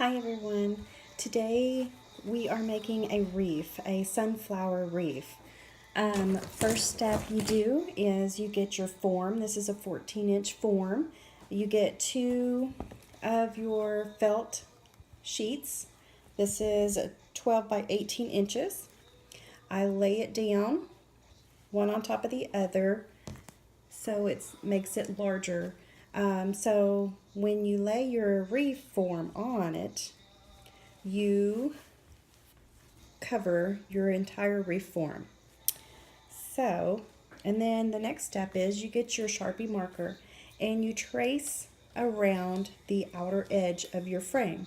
Hi everyone. Today we are making a wreath, a sunflower wreath. First step you do is you get your form. This is a 14-inch form. You get 2 of your felt sheets. This is 12 by 18 inches. I lay it down one on top of the other so it makes it larger. So when you lay your wreath form on it, you cover your entire wreath form. So, and then the next step is you get your Sharpie marker and you trace around the outer edge of your frame.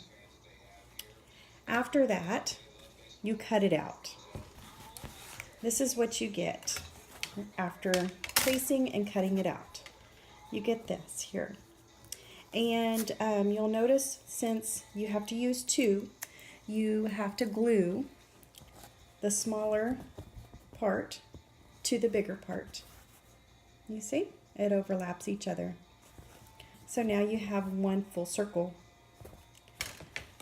After that, you cut it out. This is what you get after tracing and cutting it out. You get this here. And you'll notice since you have to use 2, you have to glue the smaller part to the bigger part. You see? It overlaps each other. So now you have one full circle.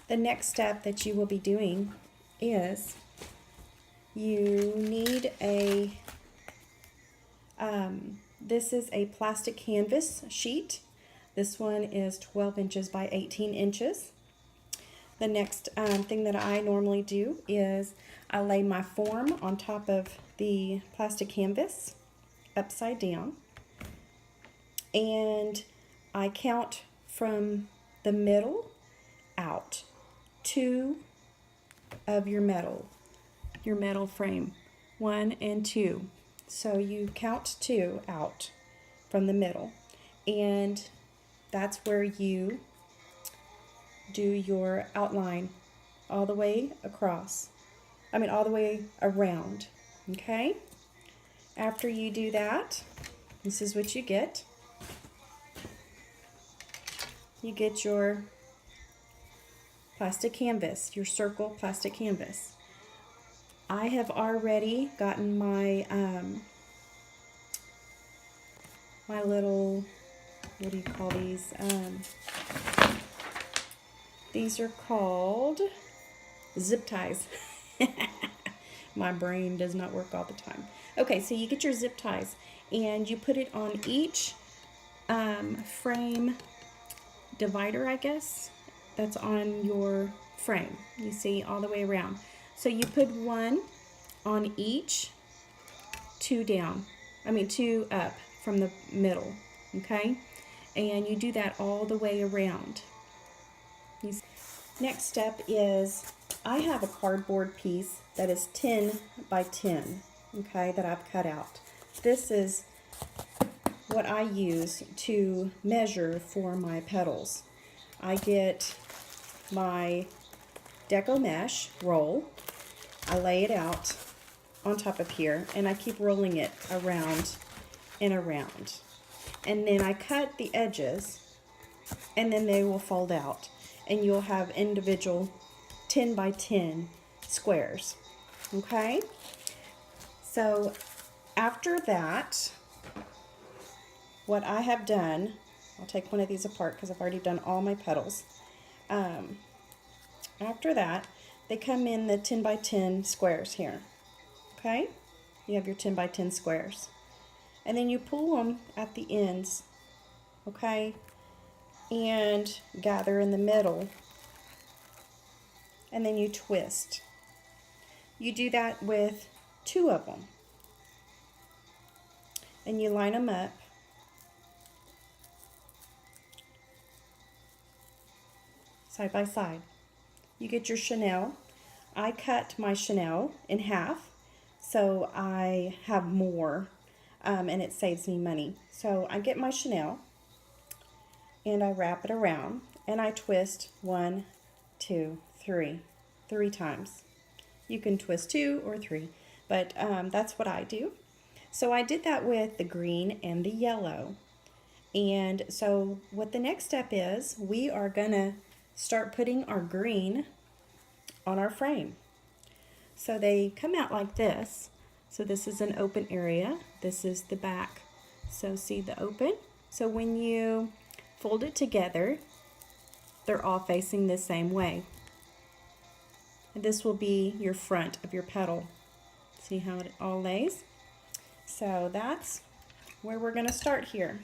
The next step that you will be doing is you need a this is a plastic canvas sheet. This one is 12 inches by 18 inches. The next thing that I normally do is I lay my form on top of the plastic canvas upside down, and I count from the middle out 2 of your metal frame, 1 and 2. So you count 2 out from the middle, and that's where you do your outline all the way across. All the way around, okay? After you do that, this is what you get. You get your plastic canvas, your circle plastic canvas. I have already gotten my my little, what do you call these? These are called zip ties. My brain does not work all the time. Okay, so you get your zip ties and you put it on each frame divider, I guess, that's on your frame. You see all the way around. So you put 1 on each, 2 down, 2 up from the middle, okay? And you do that all the way around. Next step is I have a cardboard piece that is 10 by 10, okay, that I've cut out. This is what I use to measure for my petals. I get my Deco mesh roll, I lay it out on top of here, and I keep rolling it around and around. And then I cut the edges, and then they will fold out, and you'll have individual 10 by 10 squares, okay? So after that, what I have done, I'll take one of these apart because I've already done all my petals. After that, they come in the 10 by 10 squares here, okay? You have your 10 by 10 squares. And then you pull them at the ends, okay? And gather in the middle. And then you twist. You do that with 2 of them. And you line them up. Side by side. You get your chenille. I cut my chenille in half so I have more and it saves me money. So I get my chenille and I wrap it around and I twist 1, 2, 3 times. You can twist 2 or 3, but that's what I do. So I did that with the green and the yellow. And so what the next step is, we are gonna start putting our green on our frame. So they come out like this. So this is an open area. This is the back. So see the open? So when you fold it together, they're all facing the same way. And this will be your front of your petal. See how it all lays? So that's where we're going to start here.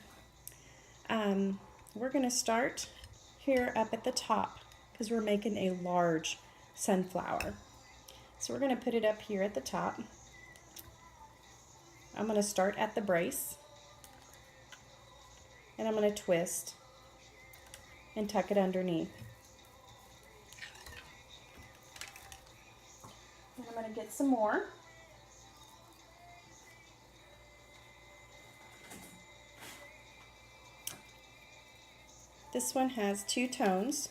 We're going to start here up at the top because we're making a large sunflower. So we're going to put it up here at the top. I'm going to start at the brace and I'm going to twist and tuck it underneath. And I'm going to get some more. This one has two tones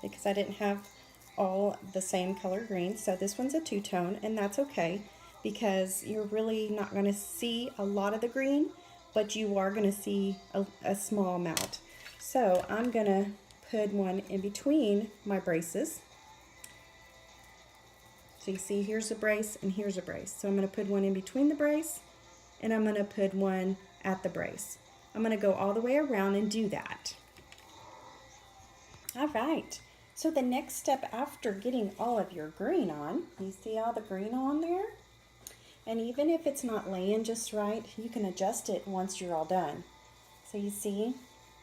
because I didn't have all the same color green, so this one's a two-tone, and that's okay because you're really not going to see a lot of the green, but you are going to see a small amount. So I'm going to put one in between my braces. So you see here's a brace and here's a brace. So I'm going to put one in between the brace and I'm going to put one at the brace. I'm going to go all the way around and do that. All right, so the next step after getting all of your green on, you see all the green on there? And even if it's not laying just right, you can adjust it once you're all done. So you see,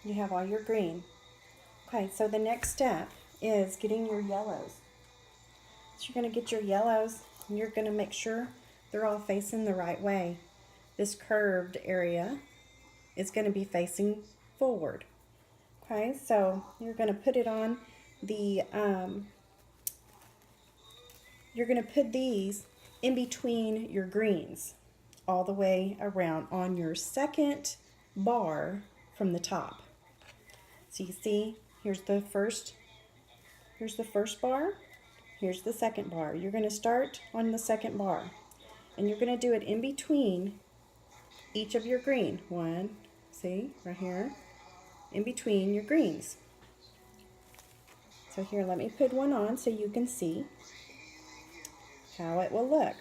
you have all your green. Okay, so the next step is getting your yellows. So you're going to get your yellows and you're going to make sure they're all facing the right way. This curved area is going to be facing forward. Okay, so you're going to put it on the, you're going to put these in between your greens all the way around on your second bar from the top. So you see, here's the first bar, here's the second bar. You're going to start on the second bar and you're going to do it in between each of your green. One, see, right here. In between your greens. So here, let me put one on so you can see how it will look.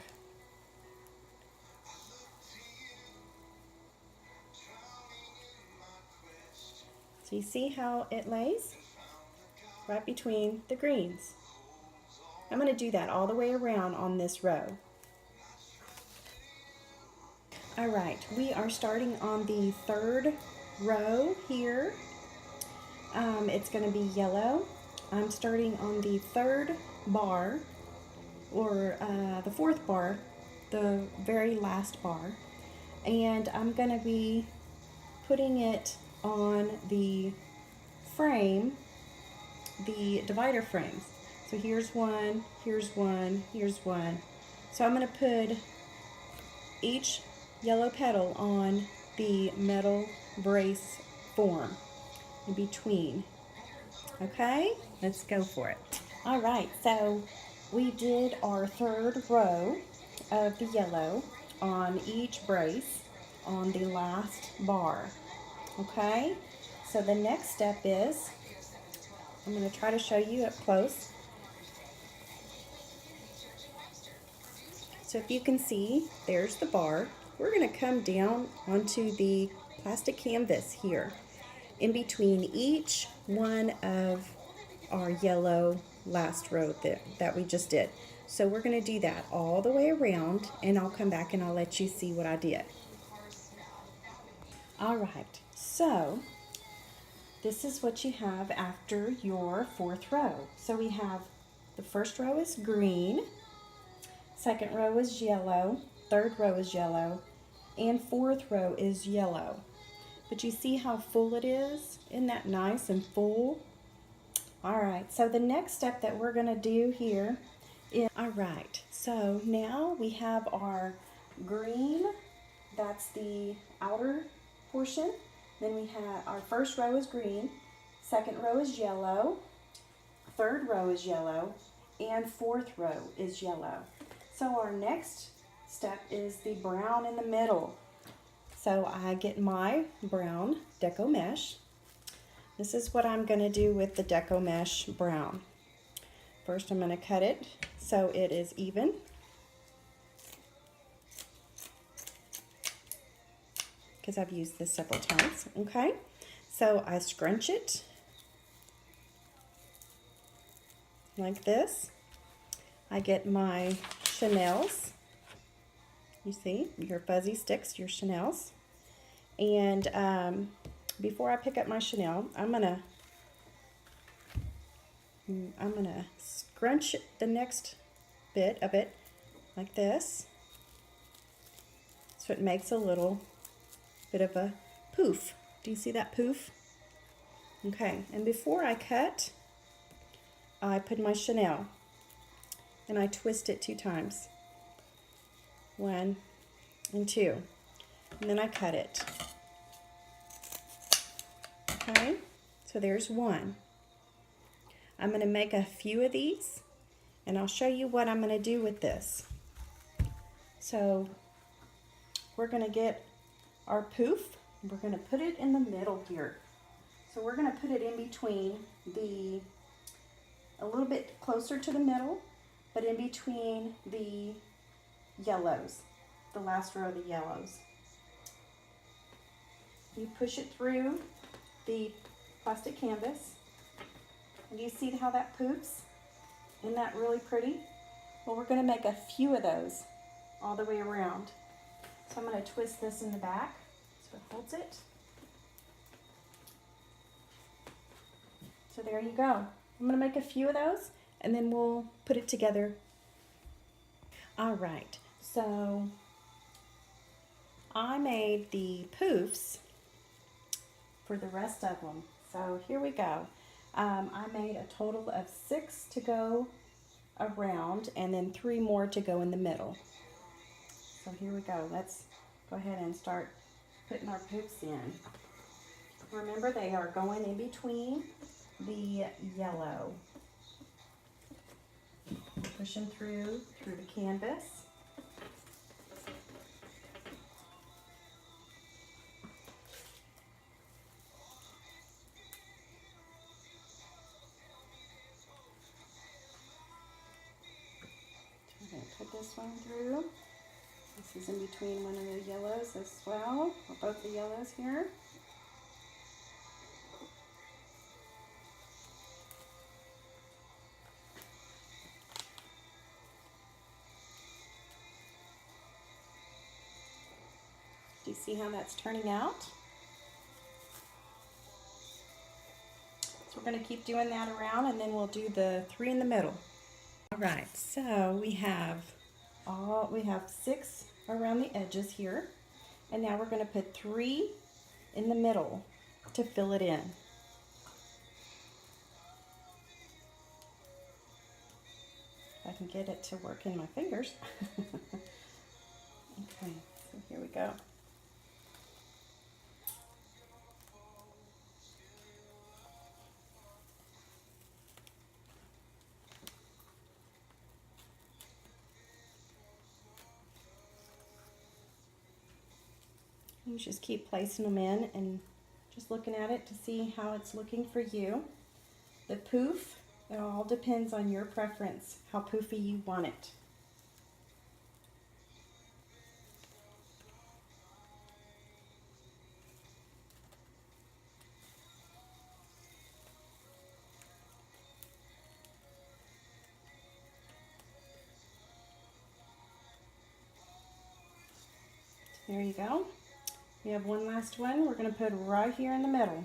So you see how it lays? Right between the greens. I'm going to do that all the way around on this row. Alright, we are starting on the third row here. It's going to be yellow. I'm starting on the third bar, or the fourth bar, the very last bar, and I'm going to be putting it on the frame, the divider frames. So here's one, here's one, here's one. So I'm going to put each yellow petal on the metal brace form in between. Okay, let's go for it. All right, so we did our third row of the yellow on each brace on the last bar. Okay, so the next step is, I'm going to try to show you up close. So if you can see, there's the bar. We're going to come down onto the plastic canvas here in between each one of our yellow last row that we just did. So we're going to do that all the way around, and I'll come back and I'll let you see what I did. All right, so this is what you have after your fourth row. So we have the first row is green, second row is yellow, third row is yellow, and fourth row is yellow. But you see how full it is? Isn't that nice and full? All right, so the next step that we're going to do here is, all right, so now we have our green, that's the outer portion. Then we have our first row is green, second row is yellow, third row is yellow, and fourth row is yellow. So our next step is the brown in the middle. So I get my brown Deco mesh. This is what I'm going to do with the Deco mesh brown. First I'm going to cut it so it is even. Because I've used this several times. Okay, so I scrunch it like this. I get my Chenilles. You see, your fuzzy sticks, your Chenilles. And before I pick up my Chenille, I'm gonna scrunch the next bit of it like this, so it makes a little bit of a poof. Do you see that poof? Okay, and before I cut, I put my Chenille and I twist it 2 times. 1 and 2. And then I cut it. Okay, so there's 1. I'm going to make a few of these and I'll show you what I'm going to do with this. So we're going to get our poof. We're going to put it in the middle here. So we're going to put it in between a little bit closer to the middle, but in between the yellows, the last row of the yellows. You push it through the plastic canvas. And do you see how that poofs? Isn't that really pretty? Well, we're going to make a few of those all the way around. So I'm going to twist this in the back so it holds it. So there you go. I'm going to make a few of those and then we'll put it together. All right, so I made the poofs for the rest of them. So here we go. I made a total of 6 to go around and then 3 more to go in the middle. So here we go. Let's go ahead and start putting our poofs in. Remember, they are going in between the yellow. Push them through the canvas. Put this one through. This is in between one of the yellows as well, or both the yellows here. Do you see how that's turning out? So we're going to keep doing that around and then we'll do the 3 in the middle. All right, so we have 6 around the edges here, and now we're going to put 3 in the middle to fill it in. If I can get it to work in my fingers. Okay, so here we go. You just keep placing them in and just looking at it to see how it's looking for you. The poof, it all depends on your preference, how poofy you want it. There you go. We have one last one we're going to put right here in the middle.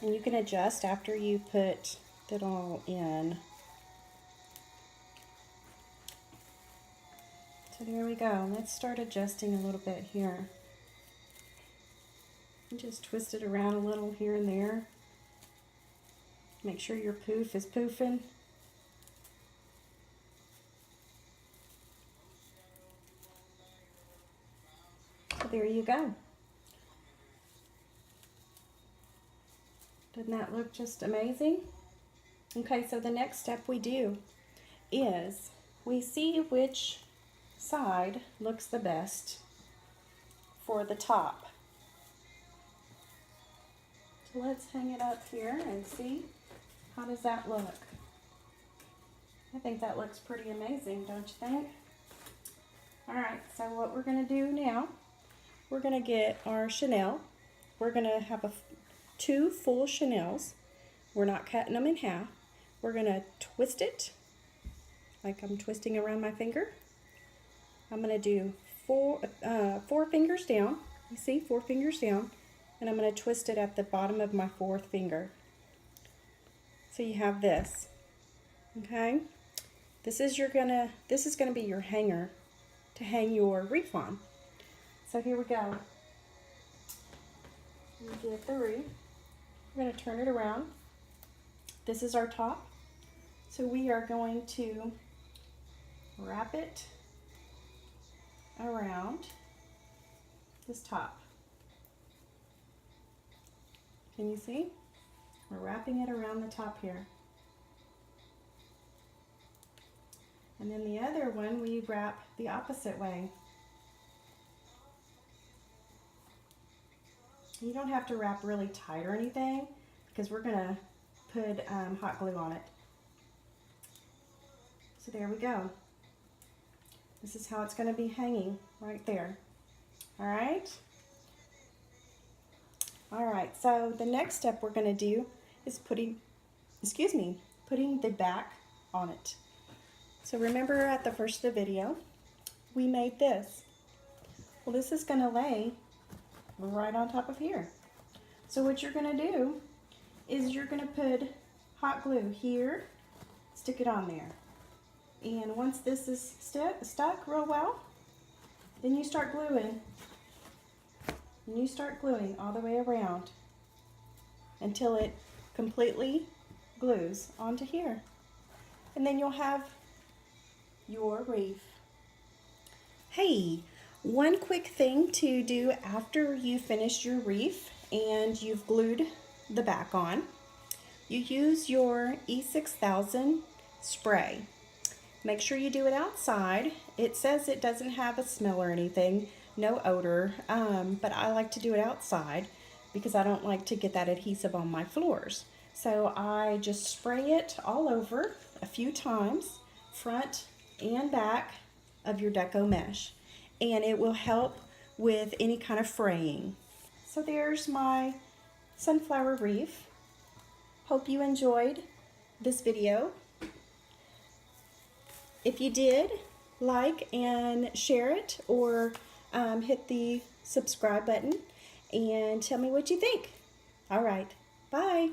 And you can adjust after you put it all in. So there we go. Let's start adjusting a little bit here. Just twist it around a little here and there. Make sure your poof is poofing. So there you go. Doesn't that look just amazing? Okay, so the next step we do is we see which side looks the best for the top. So let's hang it up here and see how does that look. I think that looks pretty amazing, don't you think? Alright, so what we're going to do now, we're going to get our chenille. We're going to have two full chenilles. We're not cutting them in half. We're going to twist it like I'm twisting around my finger. I'm going to do four fingers down. You see, 4 fingers down. And I'm going to twist it at the bottom of my 4th finger. So you have this. Okay? This is gonna be your hanger to hang your wreath on. So here we go. You get the wreath. We're going to turn it around. This is our top. So we are going to wrap it around this top. Can you see? We're wrapping it around the top here. And then the other one we wrap the opposite way. You don't have to wrap really tight or anything because we're going to put hot glue on it. So there we go. This is how it's going to be hanging right there. Alright? Alright, so the next step we're going to do is putting the back on it. So remember at the first of the video, we made this. Well, this is going to lay right on top of here. So what you're going to do is you're going to put hot glue here, stick it on there. And once this is stuck real well, then you start gluing. And you start gluing all the way around until it completely glues onto here. And then you'll have your wreath. Hey, one quick thing to do after you finish your wreath and you've glued the back on, you use your E6000 spray. Make sure you do it outside. It says it doesn't have a smell or anything, no odor, but I like to do it outside because I don't like to get that adhesive on my floors. So I just spray it all over a few times, front and back of your Deco mesh, and it will help with any kind of fraying. So there's my sunflower wreath. Hope you enjoyed this video. If you did, like and share it, or hit the subscribe button and tell me what you think. All right, bye.